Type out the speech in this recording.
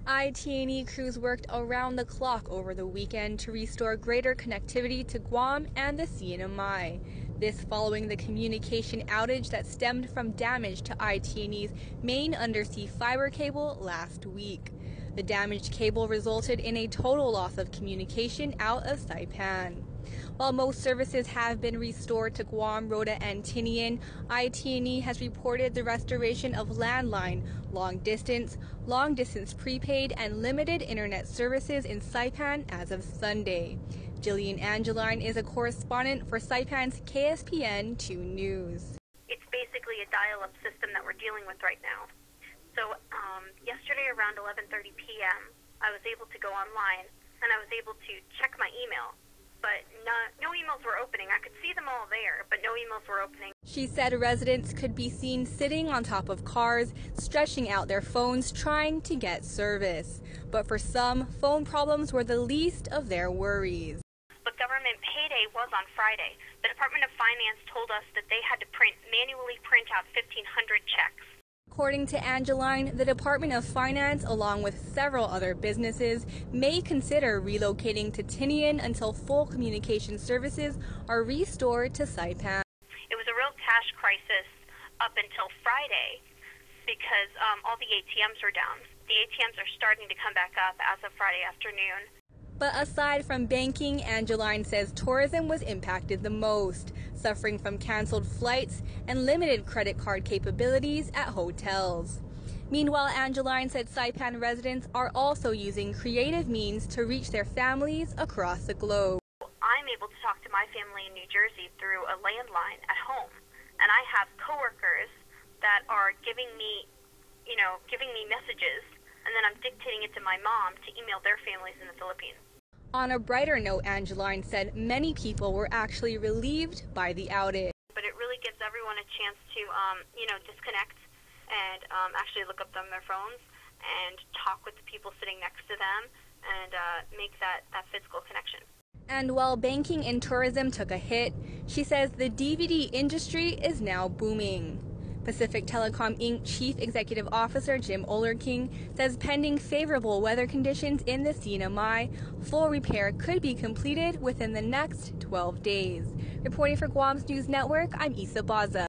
IT&E crews worked around the clock over the weekend to restore greater connectivity to Guam and the CNMI. This following the communication outage that stemmed from damage to IT&E's main undersea fiber cable last week. The damaged cable resulted in a total loss of communication out of Saipan. While most services have been restored to Guam, Rota, and Tinian, IT&E has reported the restoration of landline, long-distance prepaid, and limited internet services in Saipan as of Sunday. Jillian Angeline is a correspondent for Saipan's KSPN 2 News. It's basically a dial-up system that we're dealing with right now. So yesterday around 11:30 p.m., I was able to go online and I was able to check my email. But no emails were opening. I could see them all there, but no emails were opening. She said residents could be seen sitting on top of cars, stretching out their phones, trying to get service. But for some, phone problems were the least of their worries. But government payday was on Friday. The Department of Finance told us that they had to manually print out 1,500 checks. According to Angeline, the Department of Finance, along with several other businesses, may consider relocating to Tinian until full communication services are restored to Saipan. It was a real cash crisis up until Friday because all the ATMs were down. The ATMs are starting to come back up as of Friday afternoon. But aside from banking, Angeline says tourism was impacted the most, suffering from canceled flights and limited credit card capabilities at hotels. Meanwhile, Angeline said Saipan residents are also using creative means to reach their families across the globe. I'm able to talk to my family in New Jersey through a landline at home, and I have coworkers that are giving me messages, and then I'm dictating it to my mom to email their families in the Philippines. On a brighter note, Angeline said many people were actually relieved by the outage. But it really gives everyone a chance to, disconnect and actually look up on their phones and talk with the people sitting next to them and make that physical connection. And while banking and tourism took a hit, she says the DVD industry is now booming. Pacific Telecom Inc. Chief Executive Officer Jim Ollerking says pending favorable weather conditions in the CNMI, full repair could be completed within the next 12 days. Reporting for Guam's News Network, I'm Isa Baza.